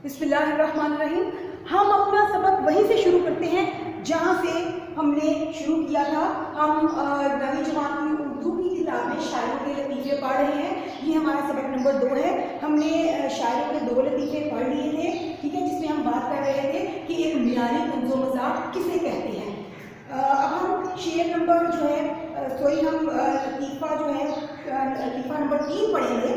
بسم اللہ الرحمن الرحیم. ہم اپنا سبق وہیں سے شروع کرتے ہیں جہاں سے ہم نے شروع کیا تھا. ہم نویں جماعت کی اردو کی کتاب میں شاعروں کے لطیفے پڑھ رہے ہیں. یہ ہمارا سبق نمبر 2 ہے. ہم نے شاعروں کے 2 لطیفے پڑھ لیے تھے, ٹھیک ہے, جس میں ہم بات کر رہے تھے کہ ایک معیاری طنز و مزاح کسے کہتے ہیں. اب ہم شعر نمبر جو ہے ہم لطیفہ جو ہے لطیفہ نمبر 3 پڑھیں گے.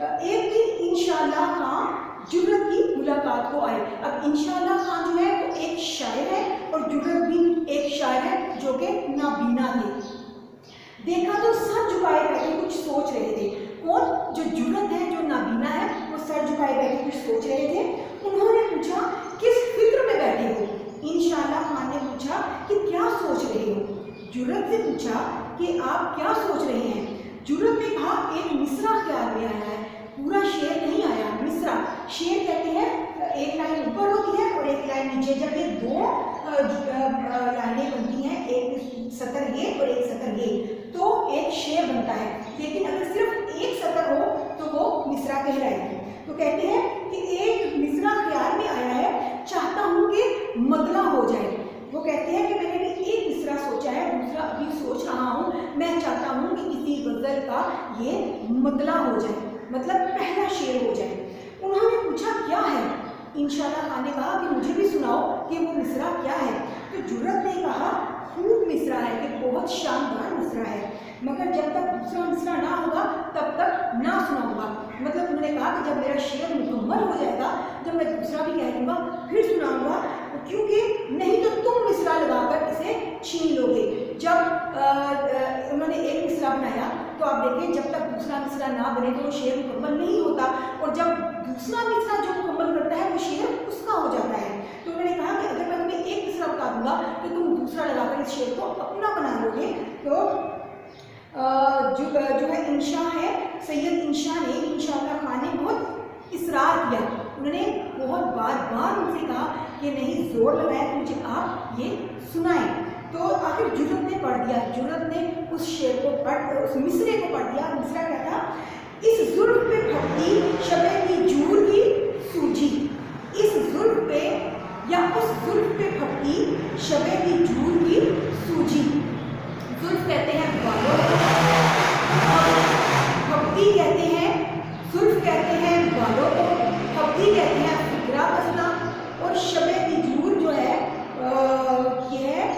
ایک دن انشاءاللہ خان جرت کی ملاقات کو آئے. اب انشاءاللہ خان جو ہے وہ ایک شاعر ہے اور جرت بھی ایک شاعر ہے جو کہ نابینا تھے. دیکھا تو سر جھکائے بیٹھے کچھ سوچ رہے تھے. کون؟ جو جرت ہے, جو نابینا ہے, وہ سر جھکائے بیٹھے کچھ سوچ رہے تھے. انہوں نے پوچھا کس فکر میں بیٹھے ہو؟ انشاءاللہ خان نے پوچھا کہ کیا سوچ رہے ہو؟ جرت سے پوچھا کہ آپ کیا سوچ رہے ہیں؟ جرت نے کہا ایک مصرع خیال میں آیا ہے. پورا شعر نہیں آیا, مصرع. شعر کہتے ہیں ایک لائن اوپر ہوتی ہے اور ایک لائن نیچے. جب یہ 2 لائنیں بنتی ہیں, ایک سطر یہ اور ایک سطر یہ, تو ایک شعر بنتا ہے. لیکن اگر صرف ایک سطر ہو تو وہ مصرع کہلائے گی. تو کہتے ہیں کہ ایک مصرع خیال میں آیا ہے, چاہتا ہوں کہ مطلع ہو جائے. وہ کہتے ہیں کہ میں نے بھی ایک مصرع سوچا ہے, دوسرا ابھی سوچ رہا ہوں. میں چاہتا ہوں کہ کسی غزل کا یہ مطلع ہو جائے, مطلب پہلا شعر ہو جائے. انہوں نے پوچھا کیا ہے؟ انشاءاللہ خان نے کہا کہ مجھے بھی سناؤ کہ وہ مصرع کیا ہے. تو جرت نے کہا خوب مصرع ہے, کہ بہت شاندار مصرع ہے, مگر جب تک دوسرا مصرع نہ ہوگا تب تک نہ سناؤں گا. مطلب انہوں نے کہا کہ جب میرا شعر مکمل ہو جائے گا, جب میں دوسرا بھی کہہ دوں گا پھر سناؤں گا, کیونکہ نہیں تو تم مصرع لگا کر اسے چھین لو گے. جب انہوں نے ایک مصرع بنایا تو آپ دیکھیں جب تک دوسرا مصرع نہ بنے تو وہ شعر مکمل نہیں ہوتا, اور جب دوسرا مصرع جو مکمل کرتا ہے وہ شعر اس کا ہو جاتا ہے. تو انہوں نے کہا کہ اگر میں تمہیں ایک مصرع بتا دوں گا تو تم دوسرا لگا کر اس شعر کو اپنا بنا لو گے. تو جو ہے انشاء ہے, سید انشاء نے, انشاءاللہ خان نے بہت اصرار کیا. انہوں نے بہت بار بار ان سے کہا کہ نہیں, زور لگایا کہ مجھے آپ یہ سنائیں. تو آخر جرت نے پڑھ دیا. جرت نے اس شعر کو اس مصرے کو پڑھ دیا. مصرع کیا تھا؟ اس زلف پہ پھپتی شبے کی جور کی سوجی. اس زلف پہ یا اس زلف پہ پھپتی شبے کی جور کی سوجی. زلف کہتے ہیں بالوں کو, پھپتی کہتے ہیں, زلف کہتے ہیں بالوں کو, پھپتی کہتے ہیں فکرہ بسنا, اور شبے کی جور جو ہے یہ ہے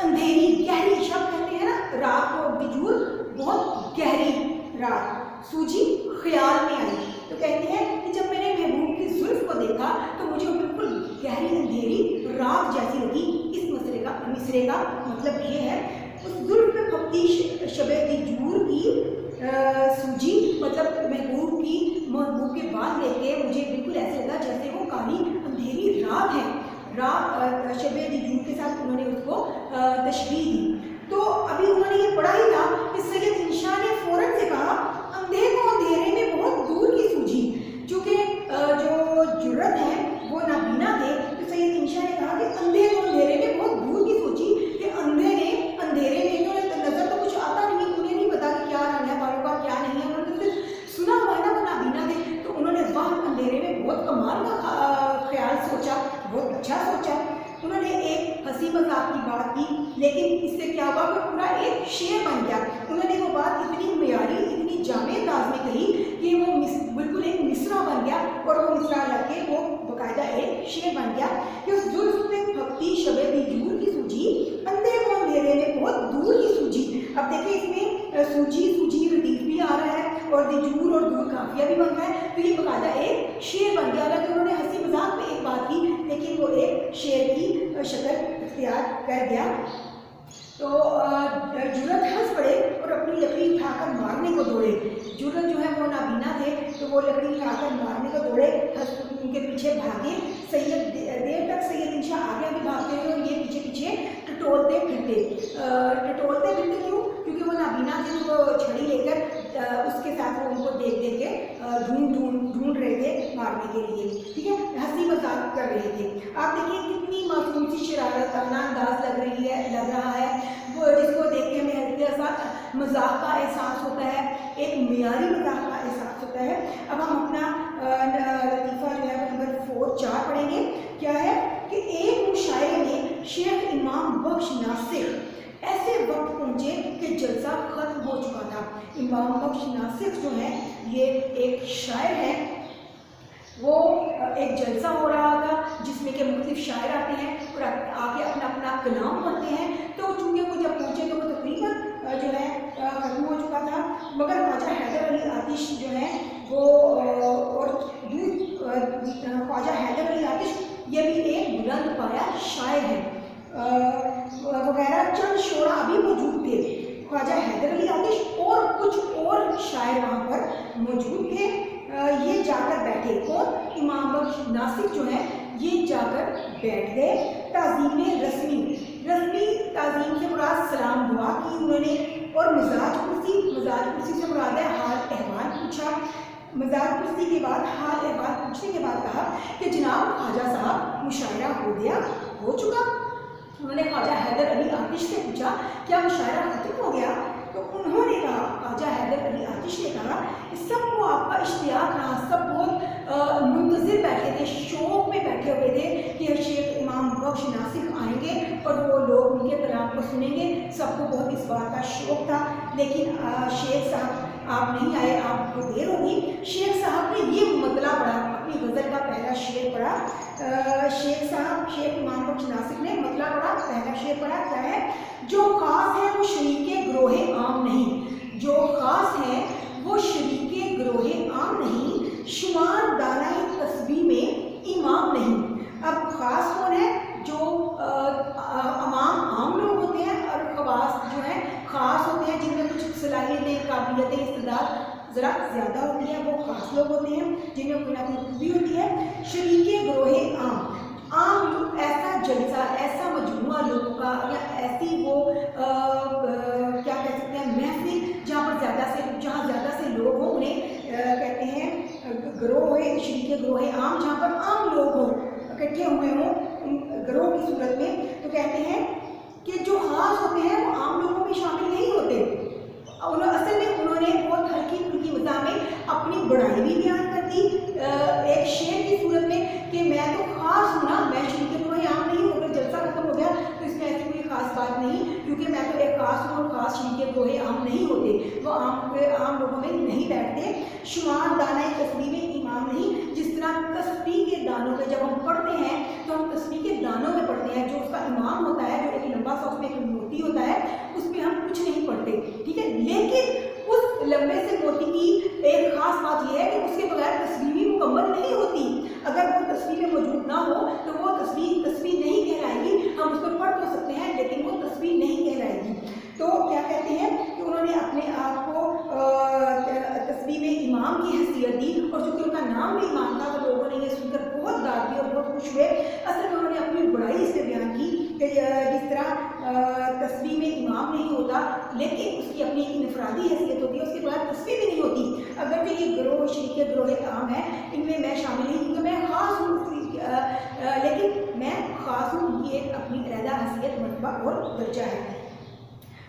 اندھیری گہری. شب کہتے ہیں نا رات کو, بجور بہت گہری رات. سوجی خیال میں آئی. تو کہتے ہیں کہ جب میں نے محبوب کی زلف کو دیکھا تو مجھے بالکل گہری اندھیری رات جیسی لگی. اس مصرے کا مطلب یہ ہے اس زلف پہ پھپتی شبے کی جور کی سوجی, مطلب محبوب کے بال دیکھ کے مجھے بالکل ایسے لگا جیسے وہ کالی اندھیری رات ہے. رات شبے دی جور کے ساتھ انہوں نے اس کو تشبیہ دی. تو ابھی انہوں نے یہ پڑھا ہی تھا کہ سید انشاء نے فوراً سے کہا اندھے کو اندھیرے میں بہت دور کی سوجی. چونکہ جو جرت ہے وہ نابینا تھے, تو سید انشاء نے کہا کہ اندھے کو اندھیرے میں بہت دور کی سوچی, کہ اندھے نے اندھیرے میں تو نظر تو کچھ آتا نہیں, انہیں نہیں پتا کہ کیا رنگ ہے بالوں کا کیا نہیں ہے, انہوں نے صرف سنا ہوا ہے نا, وہ نابینا تھے. تو انہوں نے وہاں اندھیرے میں بہت کمال کا خیال سوچا, بہت اچھا سوچا. انہوں نے ایک ہنسی مذاق کی بات کی, لیکن اس سے کیا ہوا کہ پورا ایک شعر بن گیا. انہوں نے وہ بات اتنی معیاری, اتنی جامع انداز میں کہی کہ وہ بالکل ایک مصرع بن گیا, اور وہ مصرع لگ کے وہ باقاعدہ ایک شعر بن گیا کہ اس زلف پہ پھپتی شبے دی جور کی سوجی, اندھے کو اندھیرے میں بہت دور کی سوجی. اب دیکھیں اس میں سوجی ردیف بھی آ رہا ہے اور دی جور اور دور قافیہ بھی بن رہا ہے. تو یہ باقاعدہ ایک شعر بن گیا. حالانکہ انہوں نے ہنسی مذاق میں ایک بات کی, لیکن وہ ایک شعر کی شکل اختیار کر گیا. تو جرت ہنس پڑے اور اپنی لکڑی اٹھا کر مارنے کو دوڑے. جرت جو ہے وہ نابینا تھے, تو وہ لکڑی اٹھا کر مارنے کو دوڑے, ان کے پیچھے بھاگے. دیر تک سید انشاء آگے بھی بھاگتے رہے اور یہ پیچھے پیچھے ٹٹولتے پھرتے کیوں؟ کیونکہ وہ نابینا تھے, وہ چھڑی لے کر اس کے ساتھ وہ ان کو دیکھ کے ڈھونڈ رہے تھے مارنے کے لیے, ٹھیک ہے, ہنسی مذاق کر رہے تھے. آپ دیکھیں کتنی معصوم سی شرارتانہ انداز لگ رہا ہے, وہ جس کو دیکھ کے ہمیں ہلکا سا مذاق کا احساس ہوتا ہے, ایک معیاری مذاق کا احساس ہوتا ہے. اب ہم اپنا لطیفہ कि जलसा ख़त्म हो चुका था। इमाम बख्श नासिक जो है ये एक शायर है, वो एक जलसा हो रहा था जिसमें कि मुख्तलिफ शायर आते हैं और आके अपना अपना कलाम पढ़ते हैं। तो चूँकि वो जब पहुँचे तो वो तकरीबन जो है ख़त्म हो चुका था, मगर ख्वाजा हैदर अली आतिश जो है वो और ख्वाजा हैदर अली आतिश ये भी एक बुलंद पाया शायर है वगैरह चंद शोरा अभी मौजूद थे। ख्वाजा हैदर अली आतिश और कुछ और शायर वहाँ पर मौजूद थे। ये जाकर बैठे, कौन? इमाम बख्श नासिक जो है ये जाकर बैठ गए। ताज़ीम रस्मी ताज़ीम से मुराद सलाम दुआ की उन्होंने, और मजाज कुर्सी से मुराद है हाल अहवाल पूछा। मजाज कुर्सी के बाद हाल अहवाल पूछने के बाद कहा कि जनाब ख्वाजा साहब मुशायरा हो चुका। उन्होंने ख्वाजा हैदर अली आतिश से पूछा क्या मुशायरा खत्म हो गया? तो उन्होंने कहा, ख्वाजा हैदर अली आतिश ने कहा कि सबको आपका इश्तियाक रहा, सब बहुत मुंतज़िर बैठे थे, शौक़ में बैठे हुए थे कि शेख इमाम बख्श नासिक आएंगे और वो लोग उनके कलाम को सुनेंगे। सबको बहुत इस बात का शौक़ था, लेकिन शेख साहब आप नहीं आए, आपको देर होगी। शेख साहब ने ये मतला पढ़ा, अपनी गज़ल का पहला शेर पढ़ा। शेख इमाम बख्श नासिक ने मतला पढ़ा, पहला शेर पढ़ा, क्या है? जो ख़ास है वो शरीके ग्रोहे आम नहीं, जो ख़ास है वो शरीके ग्रोहे आम नहीं, शुमार दाना तस्बीह में इमाम नहीं। अब ख़ास कौन है? जो आम लोग होते हैं, और ख़वास जो है ख़ास होते हैं जिनमें कुछ सलाहियतें, काबिलियतें, इस्तेदाद ज़रा ज़्यादा होती है, वो ख़ास लोग होते हैं जिनमें कोई ना कोई खूबी होती है। शरीके ग्रोहे आम लोग, ऐसा जलसा, ऐसा मजमुआ लोगों का, या ऐसी वो क्या कह सकते हैं महफिल जहाँ ज़्यादा से लोग हों, उन्हें कहते हैं ग्रोहे, शरीके ग्रोहे आम, जहाँ पर आम लोग हों, इकट्ठे हुए हों ग्रोह की सूरत में। तो कहते हैं कि जो ख़ास होते हैं वो आम लोगों में शामिल नहीं होते। असल में उन्होंने बहुत हल्की फुल्की मज़ा में अपनी बड़ाई भी बयान कर दी एक शेर की सूरत में कि मैं तो ख़ास हूँ ना, मैं शरीके ग्रोहे आम नहीं हूँ। अगर जलसा खत्म हो गया तो इसमें ऐसी कोई ख़ास बात नहीं, क्योंकि मैं तो एक ख़ास हूँ और ख़ास शरीके ग्रोहे आम नहीं होते, वो आम लोगों में नहीं बैठते। शुमार दाना तस्बीह में इमाम नहीं, जिस तरह तस्बीह के दानों पे जब हम पढ़ते हैं तो हम तस्बीह के दानों में पढ़ते हैं, जो उसका इमाम होता है, जो एक लंबा सा उसमें एक मोती होता है, उसमें हम कुछ नहीं पढ़ते, ठीक है। लेकिन उस लंबे से मोती की एक खास बात यह है कि उसके बगैर तस्बीह भी मुकम्मल नहीं होती। अगर वो तस्बीह में मौजूद ना हो तो वो तस्बीह नहीं कहलाएगी। हम उसको पढ़ तो सकते हैं लेकिन वो तस्बीह नहीं कहलाएगी। तो क्या कहते हैं कि उन्होंने अपने आप को तस्बीह में इमाम की हैसियत दी, और चूँकि उनका नाम भी इमाम था तो लोगों ने ये सुनकर बहुत दाद दी और बहुत खुश हुए। असल में उन्होंने अपनी बड़ाई इसमें बयान की कि जिस तरह तस्बीह में इमाम नहीं होता लेकिन उसकी अपनी एक इनफरादी हैसियत होती है, उसके बाद तस्बीह भी नहीं होती। अगर तो ये ग्रोह शरीके ग्रोह आम है, इनमें मैं शामिल नहीं, क्योंकि मैं ख़ास हूँ, लेकिन मैं ख़ास हूँ, ये अपनी अलहदा हैसियत, मर्तबा और दर्जा है।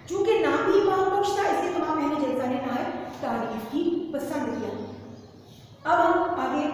चूँकि नाम ही इमाम बख्श था, इसलिए तमाम अहले जलसा ने नायब तारीफ की, पसंद किया। अब हम आगे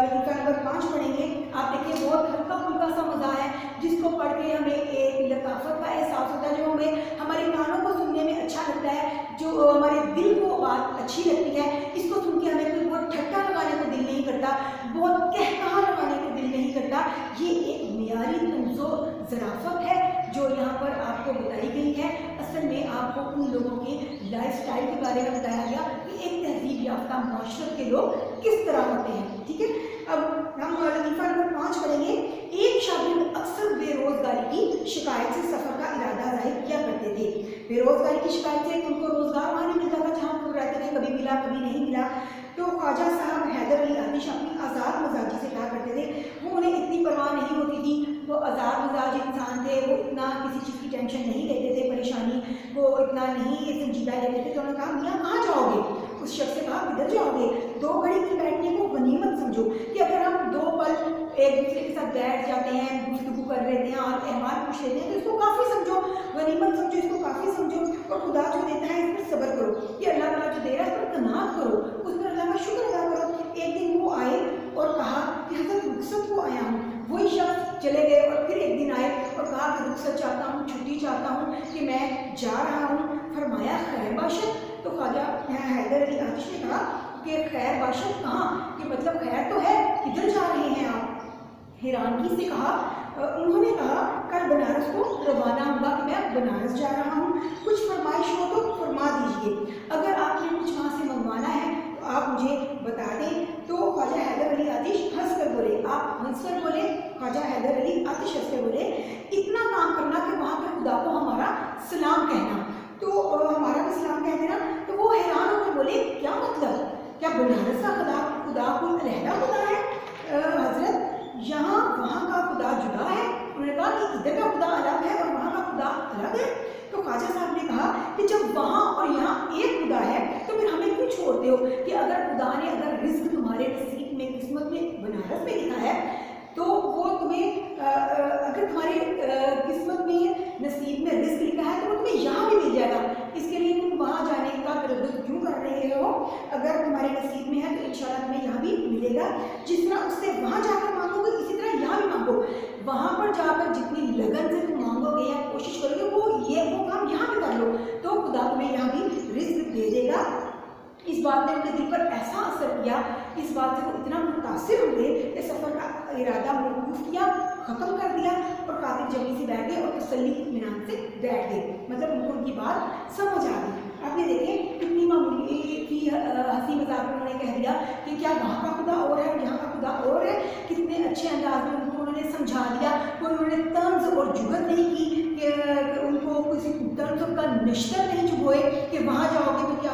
लतीफ़ा नंबर 5 पढ़ेंगे। आप देखिए बहुत हल्का फुल्का सा मज़ा है, जिसको पढ़ के हमें एक लताफत का एहसास होता है, जो हमें हमारे कानों को सुनने में अच्छा लगता है, जो हमारे दिल को बात अच्छी लगती है। इसको सुन के हमें कोई बहुत ठट्टा लगाने को दिल नहीं करता, बहुत कहकहा लगाने को दिल नहीं करता। ये एक मियारी तंज़ो ज़राफ़त है जो यहाँ पर आपको बताई गई है। असल में आपको उन लोगों के लाइफस्टाइल के बारे में बताया गया कि एक तहजीब याफ्ता माशरत के लोग किस तरह होते हैं, ठीक है। अब हम लतीफ़ा नंबर 5 पढ़ेंगे। एक शागिर्द अक्सर बेरोज़गारी की शिकायत से सफ़र का इरादा ज़ाहिर किया करते थे। बेरोज़गारी की शिकायत से उनको रोज़गार वहाँ नहीं मिलता था जहाँ वो रहते थे, कभी मिला कभी नहीं मिला। तो ख्वाजा साहब हैदर अली आतिश अपनी आज़ाद मजाजी से कहा करते थे, वो उन्हें इतनी परवाह नहीं होती थी, वो आज़ाद मजाज इंसान थे, वो इतना किसी चीज़ की टेंशन नहीं लेते थे, परेशानी को इतना नहीं संजीदा लेते थे। तो उन्होंने कहा मियाँ कहाँ जाओगे? उस शख्स से कहा किधर जाओगे? 2 घड़ी की बैठने को गनीमत समझो, कि अगर हम 2 पल एक दूसरे के साथ बैठ जाते हैं, गुफ्तगू कर लेते हैं और अहवाल पूछ लेते हैं, तो इसको काफ़ी समझो, गनीमत समझो, इसको काफ़ी समझो। और खुदा जो देता है इस पर सब्र करो, ये अल्लाह ताला जो दे रहा है इस पर कनात करो, उस पर अल्लाह का शुक्र अदा करो। एक दिन वो आए और कहा कि हज़रत रुखसत को आया हूँ। वही शख्स चले गए और फिर एक दिन आए और کہا کہ رخصت چاہتا ہوں، چھٹی چاہتا ہوں کہ میں جا رہا ہوں. فرمایا خیر باشد. تو خواجہ حیدر علی آتش نے کہا کہ خیر باشد کہاں، کہ مطلب خیر تو ہے، کدھر جا رہے ہیں آپ؟ حیرانگی سے کہا انہوں نے کہا کل بنارس کو روانہ ہوں گا کہ میں بنارس جا رہا ہوں، کچھ فرمائش ہو تو فرما دیجیے، اگر آپ نے کچھ وہاں سے منگوانا ہے تو آپ مجھے بتا دیں. تو خواجہ حیدر علی آتش ہنس کر بولے، آپ ہنس کر بولے، خواجہ حیدر علی آتش ہنس کر بولے اتنا کام کرنا کہ وہاں پہ خدا کو ہمارا سلام کہنا، تو ہمارا بھی سلام کہہ دینا. تو وہ حیران ہو کر بولے کیا مطلب، کیا بنارس کا خدا کوئی علیحدہ خدا ہے؟ حضرت یہاں وہاں کا خدا جدا ہے. انہوں نے کہا کہ ادھر کا خدا الگ ہے اور وہاں کا خدا الگ ہے. تو خواجہ صاحب نے کہا کہ جب وہاں اور یہاں ایک خدا ہے تو پھر ہمیں کیوں چھوڑتے ہو، کہ اگر خدا نے اگر رزق تمہارے نصیب میں قسمت میں بنارس میں لکھا ہے تو وہ تمہیں اگر تمہاری قسمت میں نصیب میں رزق لکھا ہے تو وہ تمہیں یہاں بھی مل جائے گا. اس کے لیے تم وہاں جانے کا تردد کیوں کر رہے ہو؟ اگر تمہارے نصیب میں ہے تو انشاءاللہ تمہیں یہاں بھی ملے گا. جس طرح اس سے وہاں جا کر مانگو گے اسی طرح یہاں بھی مانگو. وہاں پر جا کر جتنی لگن سے تم مانگو گے یا کوشش کرو گے وہ کام یہاں بھی کر لو تو خدا تمہیں یہاں بھی رزق دے دے گا. اس بات نے ان کے دل پر ایسا اثر کیا، اس بات سے وہ اتنا متاثر ہوئے کہ سفر کا ارادہ موقوف کیا، ختم کر دیا اور خاطر جمی سے بیٹھ گئے اور تسلی اطمینان سے بیٹھ گئے. مطلب ان کو ان کی بات سمجھ آ گئی. آپ یہ دیکھیں کتنی معمولی کی ہنسی مذاق میں انہوں نے کہہ دیا کہ کیا وہاں کا خدا اور ہے اور یہاں کا خدا اور ہے. کتنے اچھے انداز میں ان کو انہوں نے سمجھا دیا. کوئی انہوں نے طنز اور جرت نہیں کی کہ ان کو کسی طنز کا نشتر نہیں چبھوئے کہ وہاں جاؤ گے تو کیا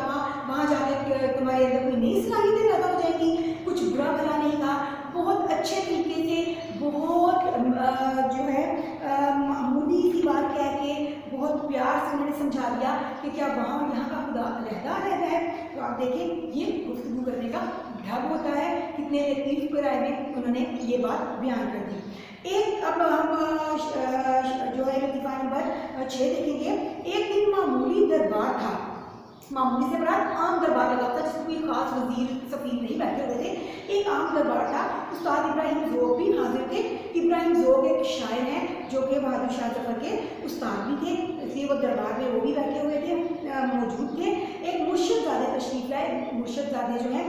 وہاں جا کے تمہارے اندر کوئی نئی صلاحیتیں پیدا ہو جائیں گی. کچھ برا بھلا نہیں کہا، بہت اچھے طریقے سے بہت جو ہے معمولی سی بات کہہ کے بہت پیار سے انہوں نے سمجھا دیا کہ کیا وہاں یہاں کا خدا علیحدہ علیحدہ ہے. تو آپ دیکھیں یہ گفتگو کرنے کا ڈھنگ ہوتا ہے. کتنے لطیف پیرائے میں انہوں نے یہ بات بیان کر دی. ایک اب ہم جو ہے لطیفہ نمبر 6 دیکھیں گے. ایک دن معمولی دربار تھا. معمولی سے مراد عام دربار لگا تھا جس میں کوئی خاص وزیر سفیر نہیں بیٹھے ہوئے تھے. ایک عام دربار تھا. استاد ابراہیم ذوق بھی حاضر تھے. ابراہیم ذوق ایک شاعر ہیں جو کہ بہادر شاہ ظفر کے استاد بھی تھے، اس لیے وہ دربار میں وہ بھی بیٹھے ہوئے تھے، موجود تھے. ایک مرشد زادے تشریف لائے. مرشد زادے جو ہیں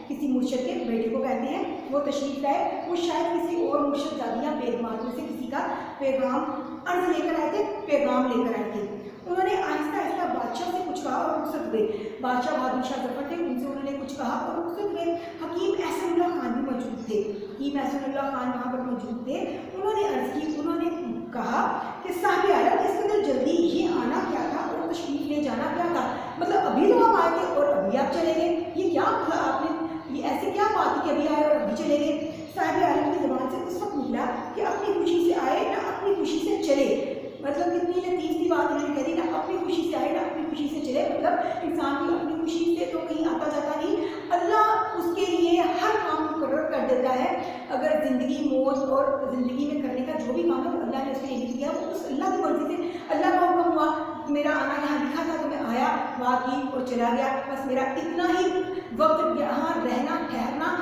کسی مرشد کے بیٹے کو کہتے ہیں. وہ تشریف لائے. وہ شاید کسی اور مرشد زادی یا بیگمات میں سے کسی کا پیغام عرض لے کر آئے تھے، پیغام لے کر آئے تھے. انہوں نے آہستہ آہستہ بادشاہ سے کچھ کہا اور رخصت ہوئے. بادشاہ بہادر شاہ ظفر تھے، ان سے انہوں نے کچھ کہا اور رخصت ہوئے. حکیم احسن اللہ خان بھی موجود تھے. حکیم احسن اللہ خان وہاں پر موجود تھے. انہوں نے عرض کی، انہوں نے کہا کہ صاحب عالم اس قدر جلدی یہ آنا کیا تھا اور تشریف لے جانا کیا تھا؟ مطلب ابھی تو آپ آئے تھے اور ابھی آپ چلے گئے. یہ کیا آپ نے، یہ ایسے کیا بات ہے کہ ابھی آئے اور ابھی چلے گئے؟ صاحب عالم کی زبان سے اس وقت نکلا کہ اپنی خوشی سے آئے نہ اپنی خوشی سے چلے. مطلب کتنی لطیف سی بات انہوں نے کہہ دی، نہ اپنی خوشی سے آئے نہ اپنی خوشی سے چلے. مطلب انسان کی اپنی خوشی سے تو کہیں آتا جاتا نہیں. اللہ اس کے لیے ہر کام مقرر کر دیتا ہے. اگر زندگی موت اور زندگی میں کرنے کا جو بھی کام ہے وہ اللہ نے اس کے لیے لکھ دیا، وہ اس اللہ کی مرضی سے. اللہ کا حکم ہوا، میرا آنا یہاں لکھا تھا تو میں آیا، بات کی اور چلا گیا. بس میرا اتنا ہی وقت یہاں رہنا ٹھہرنا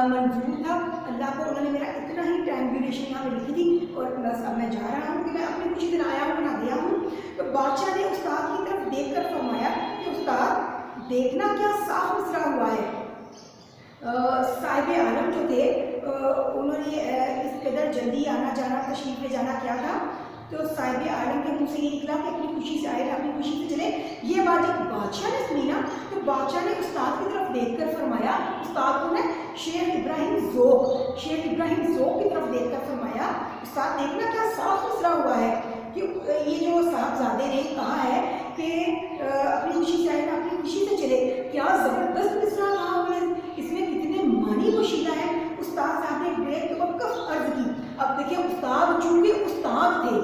منظور تھا. اللہ کو انہوں نے میرا اتنا ہی ٹائم ڈیوریشن یہاں پہ لکھی تھی اور بس اب میں جا رہا ہوں کہ میں اپنی خوشی دن آیا ہوں نہ گیا ہوں. تو بادشاہ نے استاد کی طرف دیکھ کر فرمایا کہ استاد دیکھنا کیا صاف مصرع ہوا ہے. صاحب عالم جو تھے انہوں نے اس قدر جلدی آنا جانا تشریف لے جانا کیا تھا. تو صاحب عالم کے منہ سے یہ نکلا کہ اپنی خوشی سے آئے اپنی خوشی سے چلے. یہ بات جب بادشاہ نے سنی نا تو بادشاہ نے استاد کی طرف دیکھ کر فرمایا، استاد کو نے شیخ ابراہیم ذوق کی طرف دیکھ کر فرمایا استاد دیکھنا کیا صاف مصرع ہوا ہے. کہ یہ جو صاحبزادے نے کہا ہے کہ اپنی خوشی سے آئے اپنی خوشی سے چلے، کیا زبردست مصرع کہا انہوں نے. اس میں کتنے معنی پوشیدہ ہیں. استاد صاحب نے بے توقف عرض کی. اب دیکھیں استاد چونکہ استاد تھے،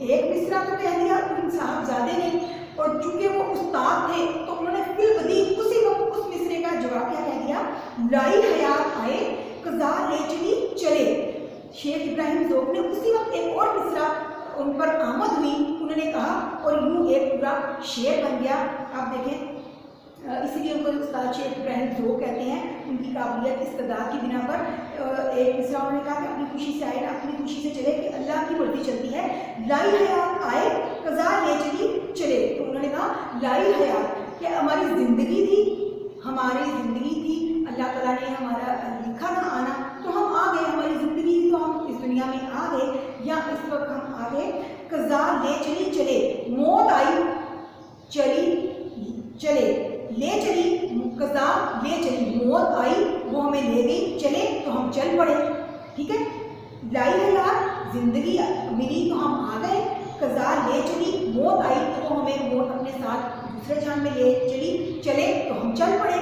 ایک مصرع تو کہہ دیا ان صاحبزادے نے، اور چونکہ وہ استاد تھے تو انہوں نے فی البدیہہ اسی وقت اس مصرے کا جواب کیا کہہ دیا، لائی حیات آئے قضا لے چلی چلے. شیخ ابراہیم ذوق نے اسی وقت ایک اور مصرع ان پر آمد ہوئی، انہوں نے کہا اور یوں ایک پورا شعر بن گیا. آپ دیکھیں اسی لیے ان کو استاد شیخ ابراہیم ذوق کہتے ہیں. ان उनकी काबिलियत इस्तेदाद की बिना पर एक मिसरा उन्होंने कहा कि अपनी खुशी से आए ना अपनी खुशी से चले, कि अल्लाह की मर्जी चलती है, लाई हयात आए कज़ा ले चली चले। तो उन्होंने कहा लाई हयात, कि हमारी ज़िंदगी थी, अल्लाह ताला ने हमारा लिखा था आना, तो हम आ गए, हमारी ज़िंदगी थी तो हम इस दुनिया में आ गए, या इस वक्त हम आ गए। कज़ा ले चली चले, मौत आई चली चले, ले चली कज़ा ले चली, मौत आई वो हमें ले गई, चले तो हम चल पड़े। ठीक है, लाई हयात ज़िंदगी मिली तो हम आ गए, कज़ा ले चली मौत आई तो हमें मौत अपने साथ दूसरे जान में ले चली, चले तो हम चल पड़े।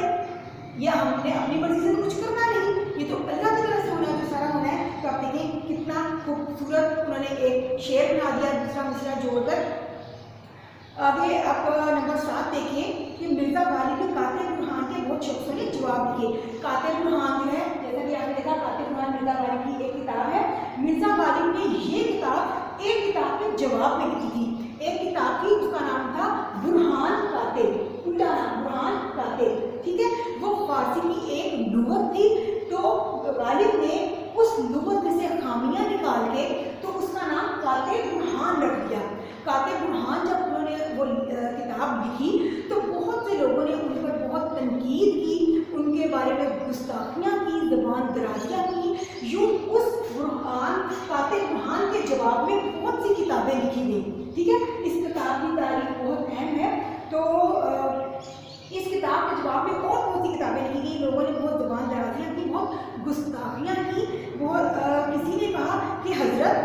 या हमने अपनी मर्जी से तो कुछ करना नहीं, ये तो अल्लाह की तरफ से होना है जो सारा होना है। तो आप देखें कितना खूबसूरत उन्होंने एक शेर बना दिया दूसरा मिसरा जोड़कर। आगे आप नंबर 7 देखें कि मिर्ज़ा गालिब ने कातिल बुरहान के बहुत शख्सों ने जवाब दिए। कातिल बुरहान जो है, जैसा कि आपने देखा, कातिल बुरहान मिर्ज़ा गालिब की एक किताब है। मिर्ज़ा गालिब ने ये किताब एक किताब के जवाब में लिखी थी। एक किताब थी, उसका नाम था बुरहान कातिल, उल्टा नाम बुरहान कातिल। ठीक है, वो फारसी की एक लुगत थी, तो गालिब ने उस लुगत में से खामियां निकाल के तो उसका नाम कातिल बुरहान रख दिया। कातिल बुरहान जब उन्होंने वो किताब लिखी तो बहुत से लोगों ने उन पर बहुत तनकीद की, उनके बारे में गुस्ताखियाँ की, ज़बान दराजियाँ की। यूँ उस कातिल बुरहान के जवाब में बहुत सी किताबें लिखी गई। ठीक है, इस किताब की तारीख बहुत अहम है। तो इस किताब के जवाब में और बहुत सी किताबें लिखी गई, लोगों ने बहुत ज़बान दराजियाँ की, बहुत गुस्ताखियाँ की। किसी ने कहा कि हज़रत,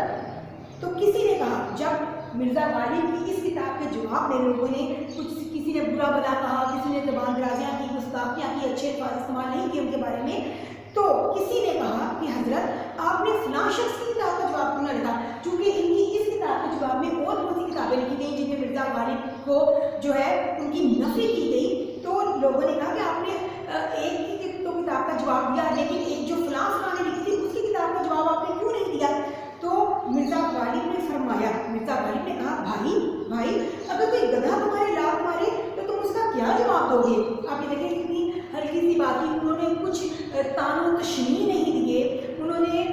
तो किसी ने कहा, जब मिर्ज़ा गालिब की इस किताब के जवाब में लोगों ने किसी ने बुरा भला कहा, किसी ने ज़बान दराजियाँ की, गुस्ताखियाँ की, अच्छे अल्फाज इस्तेमाल नहीं किए उनके बारे में, तो किसी ने कहा कि हज़रत आपने फलां शख्स की किताब का जवाब क्यों ना लिखा। चूँकि इनकी इस किताब के जवाब में और बहुत सी किताबें लिखी गई जिनमें मिर्ज़ा गालिब को जो है उनकी नफ़ी की गई, तो लोगों ने कहा कि आपने एक की तो किताब का जवाब दिया, लेकिन एक जो फलां ने लिखी थी उसकी किताब का जवाब आपने क्यों नहीं दिया। तो मिर्ज़ा गालिब ने फरमाया, मिर्ज़ा गालिब ने कहा, भाई अगर कोई गधा तुम्हारे लात मारे तो तुम उसका क्या जवाब दोगे। आपने देखें कितनी हल्की सी बात की, उन्होंने कुछ तानो तशनी नहीं दिए, उन्होंने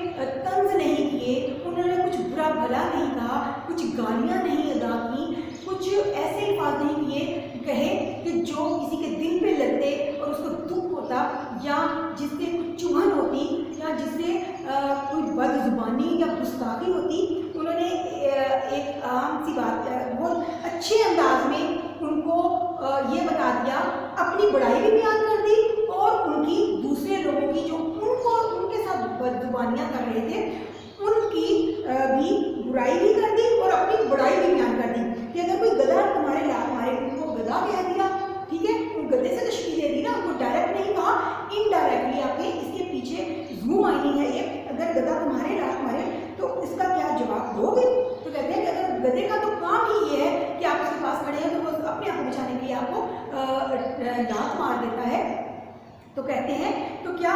तंज नहीं किए, उन्होंने कुछ बुरा भला नहीं कहा, कुछ गालियाँ नहीं अदा की, कुछ ऐसे अल्फाज नहीं कहे कि जो किसी के दिल पे लगते और उसको दुख होता, या जिससे कुछ चुभन होती, या जिससे कोई बदजुबानी या गुस्ताखी होती। उन्होंने एक आम सी बात बहुत अच्छे अंदाज में उनको ये बता दिया, अपनी बड़ाई भी बयान कर दी और उनकी दूसरे लोगों की जो उनके साथ बदजुबानियाँ कर रहे थे उनकी भी बुराई भी कर दी और अपनी बड़ाई भी बयान कर दी। कि अगर कोई गधा तुम्हारे लात मारे, उनको गधा कह दिया, ठीक है, उन गधे से तशबीह दे दी ना, उनको डायरेक्ट नहीं कहा, इनडायरेक्टली आपके इसके पीछे जूम मायने है ये। अगर गधा तुम्हारे लात मारे तो इसका क्या जवाब दोगे। तो कहते हैं कि अगर गधे का तो काम ही ये है कि आप उसके पास खड़े हैं तो वो अपने आप को बचाने के लिए आपको लात मार देता है, तो कहते हैं तो क्या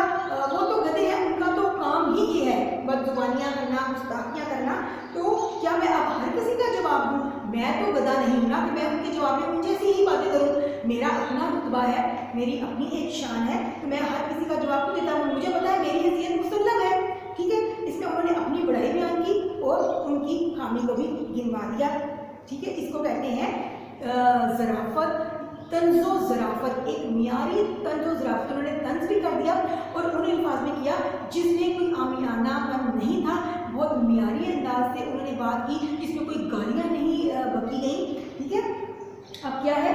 वो तो गधे हैं, उनका तो काम ही ये है बदजुबानियाँ करना, गुस्ताखियाँ करना। तो क्या मैं अब हर किसी का जवाब दूँ। मैं तो गधा नहीं हूँ ना कि मैं उनके जवाब में उन जैसी ही बातें करूँ। मेरा अपना रुतबा है, मेरी अपनी एक शान है, तो मैं हर किसी का जवाब क्यों देता हूँ। मुझे पता है मेरी हैसियत मुसल्लम है। ठीक है, इसमें उन्होंने अपनी बड़ाई बयान की और उनकी खामी को भी गिनवा दिया। ठीक है, इसको कहते हैं ज़राफ़त, तंज़ो ज़राफ़त, एक मियारी तंज़ो ज़राफ़त। उन्होंने तंज़ भी कर दिया और उन्होंने अल्फाज में किया जिसमें कोई आमियाना पन नहीं था, बहुत मियारी अंदाज से उन्होंने बात की, जिसमें कोई गालियाँ नहीं बकी गई। ठीक है, अब क्या है,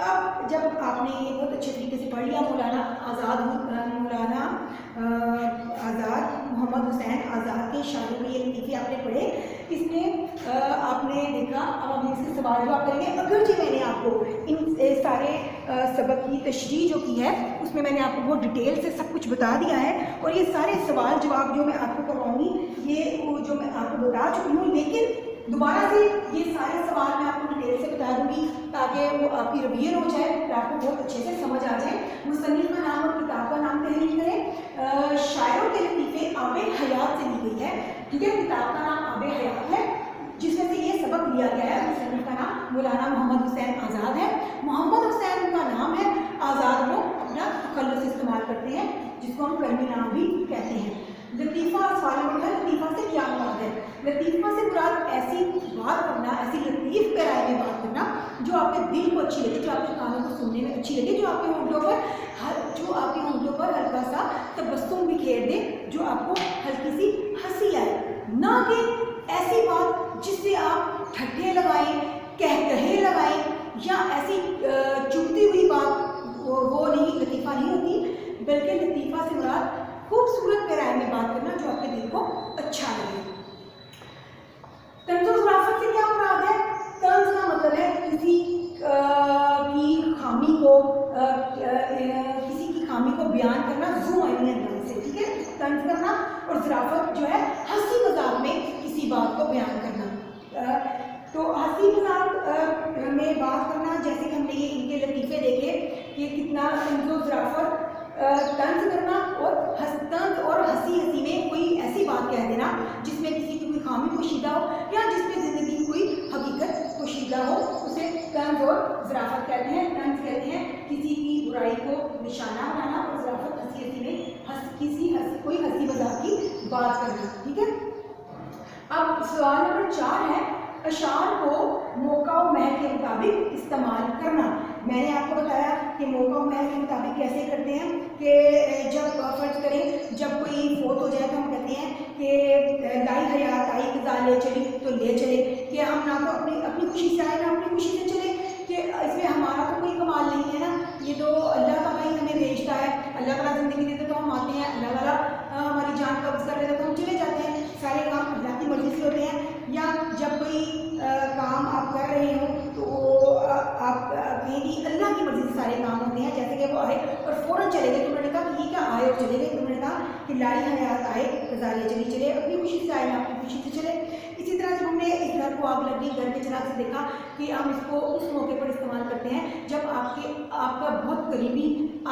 अब जब आपने ये बहुत अच्छे तरीके से पढ़ लिया, मौलाना आज़ाद मोहम्मद हुसैन आज़ाद के शायरी में ये लतीफ़े आपने पढ़े, इसमें आपने देखा। अब हम इसके सवाल जवाब करेंगे। अगर जी मैंने आपको इन सारे सबक की तशरीह जो की है उसमें मैंने आपको बहुत डिटेल से सब कुछ बता दिया है, और ये सारे सवाल जवाब जो मैं आपको करवाऊँगी ये जो मैं आपको बता चुकी हूँ, लेकिन दोबारा से ये सारे सवाल मैं आपको डिटेल से बता दूंगी ताकि वो आपकी रिवीजन हो जाए, फिर आपको बहुत अच्छे से समझ आ जाए। मुसन्निफ का नाम और किताब का नाम तहरीर करें। शायरों के लतीफ़े आबे हयात से ली गई है। ठीक है, किताब का नाम आबे हयात है जिसमें से ये सबक लिया गया है। मुसन्निफ का नाम मौलाना मोहम्मद हुसैन आज़ाद है। मोहम्मद हुसैन उनका नाम है, आज़ाद वो अपना तखल्लुस इस्तेमाल استعمال کرتے ہیں جس کو ہم کلمی نام بھی کہتے ہیں. لطیفہ سوال نمبر 9 لطیفہ سے کیا مراد ہے؟ لطیفہ سے مراد ایسی بات کرنا, ایسی لطیف پیرائی میں بات کرنا جو آپ کے دل کو اچھی لگے, جو آپ کے کانوں کو سننے میں اچھی لگے, جو آپ کے ہونٹوں پر ہلکا سا تبسم بکھیر دے, جو آپ کو ہلکی سی ہنسی آئے, نہ کہ ایسی بات جس سے آپ ٹھٹھے لگائیں, کہے لگائیں, یا ایسی چبھتی ہوئی بات, وہ نہیں, لطیفہ نہیں ہوتی. بلکہ لطیفہ سے مراد خوبصورت پیرائی میں بات کرنا جو آپ کے دل کو اچھا لگے. طنز و ظرافت سے کیا مراد ہے؟ طنز کا مطلب ہے کسی کی خامی کو بیان کرنا ذو عینی انداز سے, ٹھیک ہے, طنز کرنا. اور ظرافت جو ہے ہنسی مذاق میں کسی بات کو بیان کرنا. تو ہنسی مذاق میں بات کرنا, جیسے کہ ہم نے یہ ان کے لطیفے دیکھے کہ کتنا طنز و ظرافت, طنز کرنا اور ہنسی میں کوئی ایسی بات کہہ دینا جس میں کسی کی کوئی خامی پوشیدہ ہو یا جس میں زندگی کی کوئی حقیقت پوشیدہ ہو, اسے طنز اور ظرافت کہتے ہیں. طنز کہتے ہیں کسی کی برائی کو نشانہ بنانا, اور ظرافت ہنسی میں کوئی ہنسی مذاق کی بات کرنا, ٹھیک ہے. اب سوال نمبر 4 ہے اشعار کو موقع و محل کے مطابق استعمال کرنا. میں نے آپ کو بتایا کہ موقع و محل کے مطابق کیسے کرتے ہیں کہ جب فرض کریں جب کوئی فوت ہو جائے تو ہم کہتے ہیں کہ لائی حیات آئی قضا لے چلی تو لے چلے, کہ ہم نہ تو اپنی خوشی سے آئے نہ اپنی خوشی سے چلے, کہ اس میں ہمارا تو کوئی کمال نہیں ہے نا, یہ تو اللہ تعالیٰ ہی ہمیں بھیجتا ہے, اللہ تعالیٰ زندگی دیتے تو ہم آتے ہیں, اللہ تعالیٰ ہماری جان قبض کر لیتا تو ہم چلے جاتے ہیں. سارے کام اللہ کی مرضی سے ہوتے ہیں. یا جب کوئی کام آپ کر رہے ہو تو آپ کہیں گے اللہ کی مرضی سے سارے کام ہوتے ہیں, جیسے کہ وہ آئے اور فوراً چلے گئے, تو انہوں نے کہا کہ یہ کیا آئے اور چلے گئے, تو انہوں نے کہا کہ لائی حیات آئے قضا لے چلی چلے, اپنی خوشی سے آئے نہ اپنی خوشی سے چلے. اسی طرح جب ہم نے اس گھر کو آگ لگ گئی, گھر کے چراغ سے دیکھا کہ ہم اس کو اس موقع پر استعمال کرتے ہیں جب آپ کا بہت قریبی,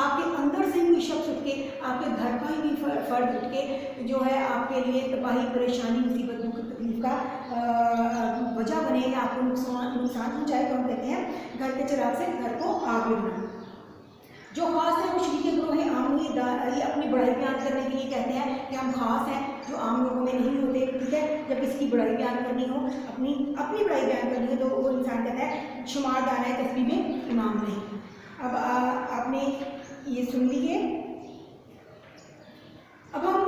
آپ کے اندر سے کوئی شخص اٹھ کے, آپ کے گھر کا ہی بھی فرد اٹھ کے جو ہے آپ کے لیے تباہی, پریشانی, مصیبت, دکھ, تکلیف کا وجہ بنے یا آپ کو نقصان پہنچائے, تو ہم کہتے ہیں گھر کے چراغ سے گھر کو آگ لگنا. جو خاص ہے وہ شریک گروہ عام یہ اپنی بڑائی بیان کرنے کے لیے کہتے ہیں کہ ہم خاص ہیں جو عام لوگوں میں نہیں ہوتے, ٹھیک ہے. جب کسی کی بڑائی بیان کرنی ہو, اپنی بڑائی بیان کرنی ہو, تو وہ انسان کہتا ہے شمار دانہ تسبیح میں امام نہیں. اب آپ نے یہ سن لیجیے. اب ہم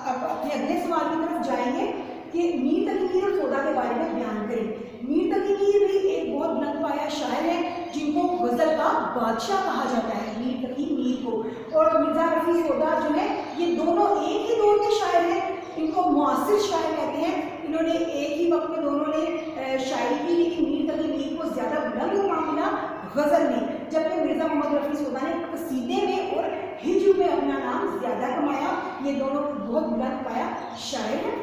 اپنے اگلے سوال کی طرف جائیں گے کہ میر تقی میر اور سودا کے بارے میں بیان کریں. میر تقی میر بھی ایک بہت بلند پایہ شاعر ہے جن کو غزل کا بادشاہ کہا جاتا ہے, میر تقی میر کو. اور مرزا رفیع سودا جو ہے یہ دونوں ایک ہی دور کے شاعر ہیں, ان کو معاصر شاعر کہتے ہیں. انہوں نے ایک ہی وقت میں دونوں نے شاعری کی, لیکن میر تقی میر کو زیادہ بلند مقام ملا غزل میں, جبکہ مرزا محمد رفیع سودا نے قصیدے میں اور ہجو میں اپنا نام زیادہ کمایا. یہ دونوں بہت بلند پایہ شاعر ہیں.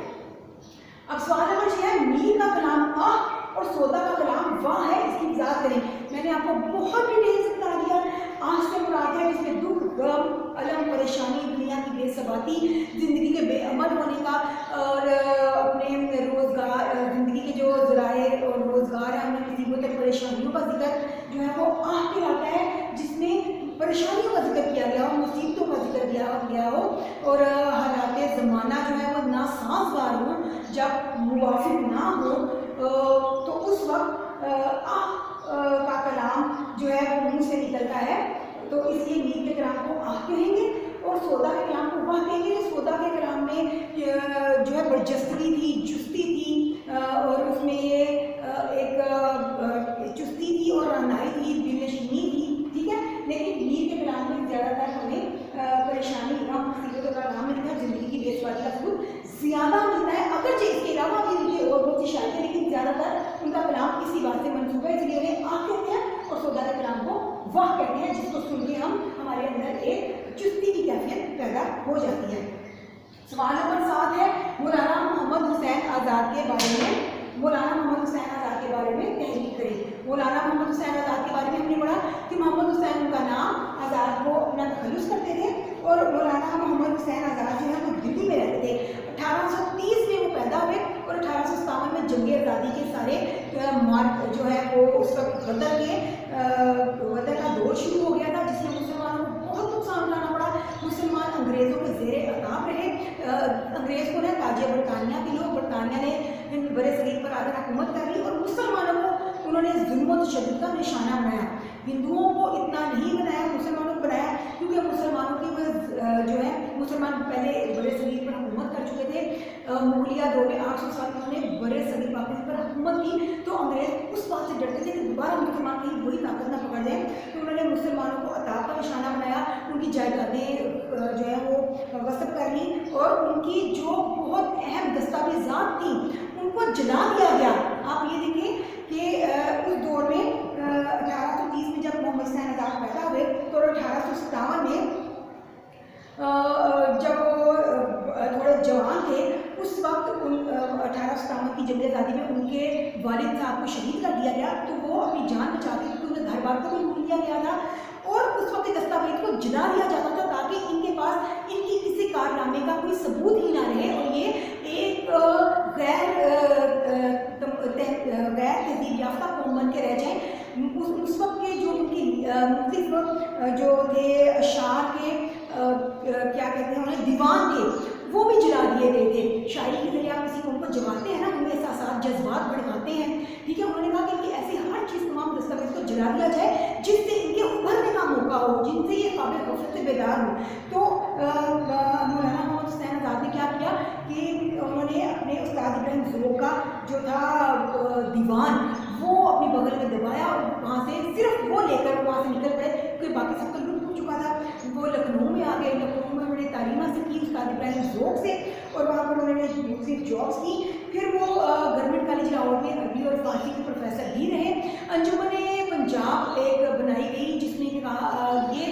اب سوال نمبر 6 ہے میر کا کلام آہ اور سودا کا کلام واہ ہے, اس کی وضاحت کریں. میں نے آپ کو بہت ڈیٹیل سے بتا دیا. آہ سے مراد ہے اس میں دکھ, غم, الم, پریشانی, دنیا کی بے ثباتی, زندگی کے بے عمل ہونے کا, اور اپنے روزگار, زندگی کے جو ذرائع اور روزگار ہیں, ہمیں کسی کو تک پریشانیوں کا ذکر جو ہے وہ آہ کہلاتا ہے, جس میں پریشانیوں کا ذکر کیا گیا ہو, مصیبتوں کا ذکر کیا گیا ہو, اور حالات زمانہ جو ہے وہ ناسازگار ہوں, جب موافق نہ ہو, تو اس وقت آہ کا کلام جو ہے وہ منہ سے نکلتا ہے. تو اس لیے میر کے کلام کو آہ کہیں گے اور سودا کے کلام کو واہ کہیں گے. سودا کے کلام میں جو ہے برجستگی تھی, چستی تھی, اور اس میں ایک چستی تھی اور رہنائی تھی, دل نشینی تھی, ٹھیک ہے. لیکن میر کے کلام میں زیادہ تر ہمیں پریشانی, غم, مصیبتوں کا نام ملتا ہے, زندگی کی بے ثباتی کا ثبوت زیادہ ملتا ہے. اگرچہ اس کے علاوہ بھی ان کی اور بہت سی شاعری ہے, لیکن زیادہ تر ان کا کلام اسی بات سے منسوب ہے, اس لیے انہیں آہ کہتے ہیں اور سودا کے کلام کو واہ کہتے ہیں, جس کو سن کے ہمارے اندر ایک چستی کی کیفیت پیدا ہو جاتی ہے. سوال نمبر 7 ہے مولانا محمد حسین آزاد کے بارے میں. مولانا محمد حسین آزاد کے بارے میں تحریر کریں. مولانا محمد حسین آزاد کے بارے میں ہم نے پڑھا کہ محمد حسین ان کا نام, آزاد کو اپنا تخلص کرتے تھے, اور مولانا محمد حسین آزاد جو ہے وہ دلی میں رہتے تھے. 1830 میں وہ پیدا ہوئے اور 1857 میں جنگ آزادی کے سارے جو ہے وہ اس وقت غدر کا دور شروع ہو گیا تھا, جس میں مسلمانوں کو بہت نقصان अंग्रेज़ को ना ताजे बरतानिया के लोग, बरतानिया ने बड़े सगीर पर आकर हुकूमत कर ली और मुसलमानों को उन्होंने जुल्म और तशद्दुद का निशाना बनाया। हिंदुओं को इतना नहीं बनाया, मुसलमानों को बनाया, क्योंकि मुसलमानों की जो है मुसलमान पहले बड़े सगीर पर हुकूमत कर चुके थे। मुगलिया दौर में 800 साल उन्होंने बड़े सगीर पाकिस्तान पर हुकूमत की, तो अंग्रेज उस बात से डरते थे कि दोबारा मुसलमान कहीं वही ताकत ना पकड़ जाए, तो उन्होंने मुसलमानों को अताब का निशाना बनाया, उनकी जायदादें जो है वो गस्ब कर ली और उनकी जो बहुत अहम दस्तावेजात थी उनको जला दिया गया। आप ये देखें कि उस दौर में 1830 में जब मोहम्मद हुसैन आज़ाद पैदा हुए तो 1857 में जब वो थोड़े जवान थे उस वक्त 1857 की जंग आज़ादी में उनके वालिद साहब को शहीद कर दिया गया, तो वो अपनी जान बचाते क्योंकि उन्हें घर बार को भी लूट लिया गया था और उस वक्त दस्तावेज को जला दिया जाता था ताकि इनके पास इनकी किसी कारनामे का कोई सबूत ही ना रहे और ये एक गैर तहजीब याफ्ता कौम बन के रह जाए। उस वक्त के जो उनकी मुख्तलिफ जो थे अशार के क्या कहते हैं उन्हें दीवान थे वो भी जला दिए गए थे। शायरी के जरिए आप किसी कौम को जमाते हैं ना, उनमें एहसास जज्बात भड़काते हैं, ठीक है। उन्होंने कहा कि ऐसी हर चीज़ तमाम दस्तावेज को जला दिया जाए जिससे इनके उभरने का मौका हो, जिनसे ये काबिल गफलत से बेदार हो। तो मौलाना मोहम्मद हुसैन आज़ाद ने क्या किया कि उन्होंने अपने उस्ताद इब्राहिम ज़ोक का जो था दीवान वो अपनी बगल में दबाया और वहाँ से सिर्फ वो लेकर वहाँ से निकल पड़े क्योंकि बाकी सब तो लूट हो चुका था। वो लखनऊ में आ गए, लखनऊ में उन्होंने तालीम हासिल की उस्ताद इब्राहिम ज़ोक से और वहाँ पर उन्होंने मुख्तलिफ जॉब्स की। फिर वो गवर्नमेंट कॉलेज लाहौर में अरबी और फारसी के प्रोफेसर भी रहे। अंजुमन पंजाब एक बनाई गई जिसमें ये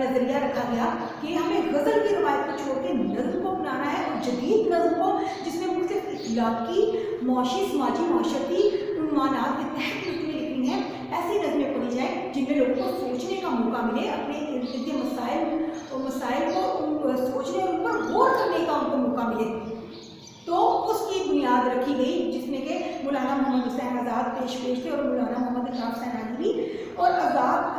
नज़रिया रखा गया कि हमें गज़ल की रवायत को छोड़ के नज़्म को अपनाना है और जदीद नज़्म को जिसमें मुख्तलिफ इखलाकी, मुआशी, समाजी, माशरती उन्मानात के तहत नज़में लिखनी है। ऐसी नज़में पढ़ी जाए जिनमें लोगों को सोचने का मौका मिले, अपने इर्द गिर्द मसाइल को सोचने और उन पर गौर करने का उनको मौका मिले। तो उसकी बुनियाद रखी गई जिसमें कि मौलाना मोहम्मद हुसैन आज़ाद पेश थे और मौलाना मोहम्मद अशरफ हुसैन भी। और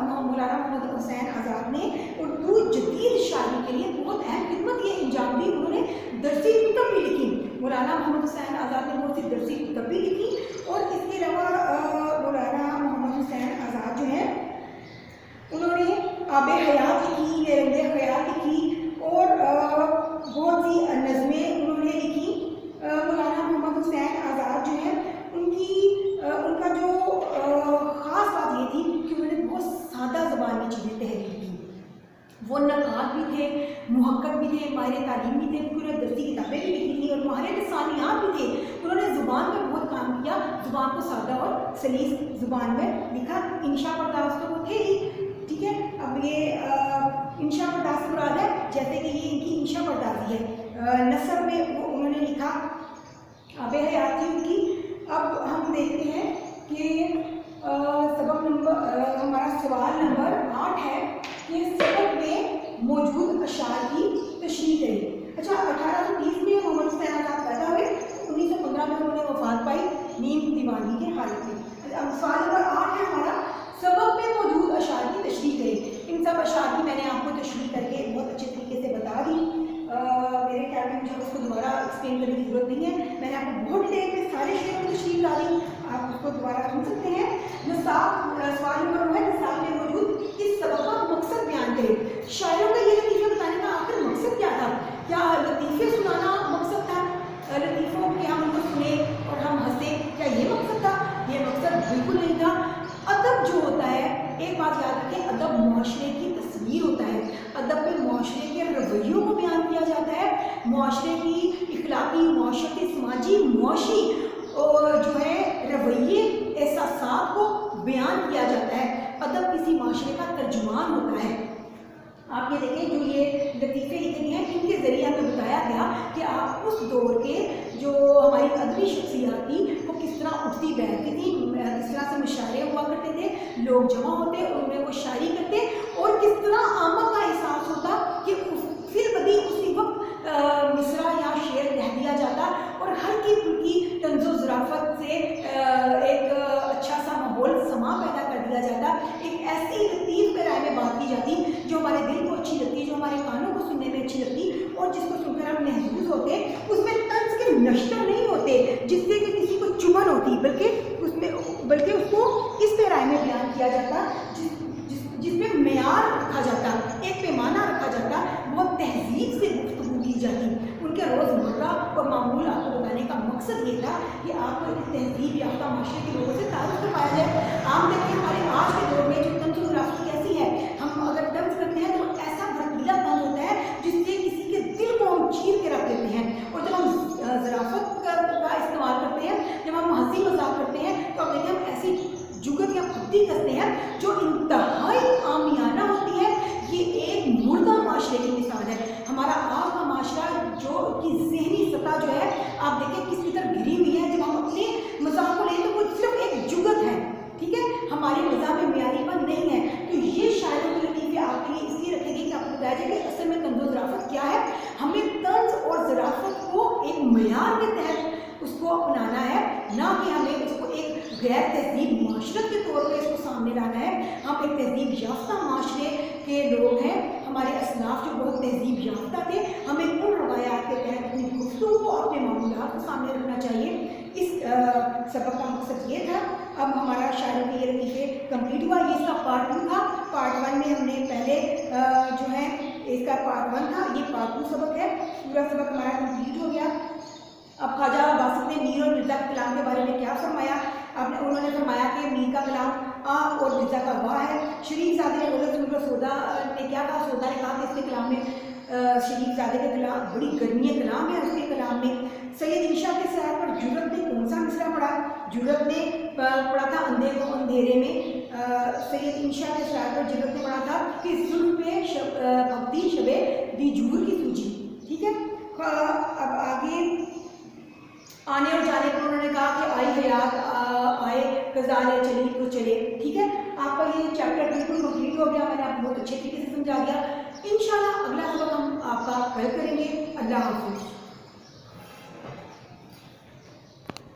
मौलाना मोहम्मद हुसैन आज़ाद ने उर्दू जदीद शायरी के लिए बहुत अहम खिदमत ये अंजाम दी। उन्होंने दरसी कुतब भी लिखी, मौलाना मोहम्मद हुसैन आज़ाद ने बहुत सी दरसी कुतब भी लिखी। और इसके अलावा मौलाना मोहम्मद हुसैन आज़ाद जो है उन्होंने आबे हयात लिखी, लेरंदे ख्याल लिखी और बहुत सी नज़में उन्होंने लिखी। मौलाना मोहम्मद हुसैन आज़ाद जो है उनका जो ख़ास बात ये थी कि उन्होंने बहुत सादा ज़बान में चीज़ें तहरीर की। वो नक़ाद भी थे, मुहक्कक भी थे, माहिर तालीम भी थे, उन्होंने दरसी किताबें भी लिखी थी और माहिर लिसानियात भी थे। उन्होंने ज़ुबान पर बहुत काम किया, ज़ुबान को सादा और सलीस ज़ुबान में लिखा। इंशा बर्दाश्त तो वो थे ही, ठीक है। अब ये इंशा बर्दाश्त मुराद है जैसे कि ये इनकी इंशा बर्दाश्त है। नसर में वो उन्होंने लिखा, आबे हयात थी उनकी। अब हम देखते हैं कि सबक नंबर हमारा सवाल नंबर 8 है कि सबक में मौजूद अशार की तशरीह करें। अच्छा, 1830 में मोहम्मद हुसैन आज़ाद पैदा हुए, 1915 में उन्होंने वफात पाई नीम दीवानी के हालत में। अब सवाल नंबर 8 है हमारा, सबक में मौजूद अशार की तशरीह करें। इन सब अशार की मैंने आपको तशरीह करके बहुत अच्छे तरीके से बता दी। मेरे ख्याल में मुझे उसको दोबारा एक्सप्लेन करने की ज़रूरत नहीं है, मैंने आपको बहुत डिटेल में सारे शेयरों की तशरीह ला दी, आप उसको दोबारा सुन सकते हैं। सवाल नंबर 9 है, निसाब में मौजूद इस सबक का मकसद बयान करें। शायरों का ये लतीफ़े बताने का आखिर मकसद क्या था? क्या लतीफ़े सुनाना मकसद था? लतीफ़ों के हम उनको सुने और हम हंसे, क्या ये मकसद था? ये मकसद बिल्कुल नहीं था। अदब जो होता है, एक बात याद रखें, अदब मुआशरे की तस्वीर होता है। अदब में मुआशरे के रवैयों को बयान किया जाता है, मुआशरे की इखलाकी, मुआशरती, समाजी, मुआशी और जो है रवैये, एहसासात को बयान किया जाता है। अदब किसी माशरे का तर्जुमान होता है। आप ये देखें, जो ये लतीफ़े लिखे हैं इनके ज़रिए हमें बताया गया कि आप उस दौर के जो हमारी अदबी शख्सियात थी वो किस तरह उठती बैठती थी, किस तरह से मुशायरे हुआ करते थे, लोग जमा होते और उनमें वो शायरी करते और किस तरह आमद का एहसास होता कि फिर बदी उसी वक्त मिसरा या शेर कह दिया जाता और हर की फुल्की तंज़ो ज़राफ़त से एक अच्छा सा माहौल समा पैदा कर दिया जाता। एक ऐसी लतीफ़ पैराए में बात की जाती जो हमारे दिल को अच्छी लगती, जो हमारे कानों को सुनने में अच्छी लगती और जिसको सुनकर हम महसूस होते हैं उसमें तंज के नश्तर नहीं होते जिससे कि किसी को चुभन होती, बल्कि उसको इस पैराए में बयान किया जाता जिसमें मेयार रखा जाता, एक पैमाना रखा जाता, बहुत तहजीब से गुफ्तगू की जाती। उनके रोज़मर्रा और मामूल आपको बताने का मकसद ये था कि आपको एक तहजीब याफ्ता माशरे के लोगों से तारुफ करवाया जाए। आम देखिए हमारे आज के दौर में जो तंज ज़राफ़त कैसी है, हम अगर तंज करते हैं तो ऐसा भड़कीला तंज होता है जिससे किसी के दिल को हम चीर के रख देते हैं। और जब हम ज़राफ़त का इस्तेमाल करते हैं, जब हम हंसी मजाक करते हैं, तो अब देखिए हम ऐसी जुगत या फुद्दी करते हैं जो इंतहाई आमियाना होती है। ये एक मुर्दा माशरे की मिसाल है। हमारा आज का माशरा जो कि ज़हनी सतह जो है आप देखें किस तरह गिरी हुई है। जब हम अपने मज़ाक को लें तो वो सिर्फ एक जुगत है, ठीक है, हमारी मज़ाक में मेयारीपन नहीं है। तो ये शायरों की लतीफ़े आपके लिए इसलिए रखेगी कि आपको बताया जाए कि असल में तंज़ और ज़राफ़त क्या है। हमें तंज़ और ज़राफ़त को एक मेयार के तहत उसको अपनाना है, ना कि हमें उसको एक गैर तहजीब माशरत के तौर पे इसको सामने लाना है। हम एक तहजीब याफ्ता माशरे के लोग हैं, हमारे असलाफ जो बहुत तहजीब याफ्ता थे, हमें उन रवायात के तहत अपनी गुफ्तगू को, अपने मामूलात को सामने रखना चाहिए। इस सबक का मकसद ये था। अब हमारा शायरों के ये लतीफ़े कंप्लीट हुआ। ये इसका पार्ट 2 था। पार्ट 1 में हमने पहले जो है इसका पार्ट 1 था, ये पार्ट 2 सबक है। पूरा सबक हमारा कंप्लीट हो गया। अब ख्वाजा बासित ने मीर और मिर्ज़ा के कलाम के बारे में क्या फरमाया? उन्होंने फरमाया कि मीर का कलाम आ और मिर्ज़ा का वाह है। शरीफ ज़ादे ने बोला सुनकर सौदा ने क्या कहा? सौदा ने कहा कि इसके कलाम में शरीफ ज़ादे के कलाम बड़ी गर्मी कलाम है। उसके कलाम में सैयद इंशा के सरार पर जुर्रत ने कौन सा मिसरा पढ़ा? जुर्रत ने पढ़ा था अंधे को अंधेरे में। सैयद इंशा के सरार पर जुर्रत ने पढ़ा था कि जुल्फ पे भक्ति शबे दीजूर की सूझी, ठीक है। अब आगे आने और जाने पर उन्होंने कहा कि आई हयात आए गजाले चली तो चले, ठीक है। आपका ये चैप्टर बिल्कुल कंप्लीट हो गया। मैंने आपको बहुत अच्छे तरीके से समझा दिया। इंशाल्लाह अगला सबक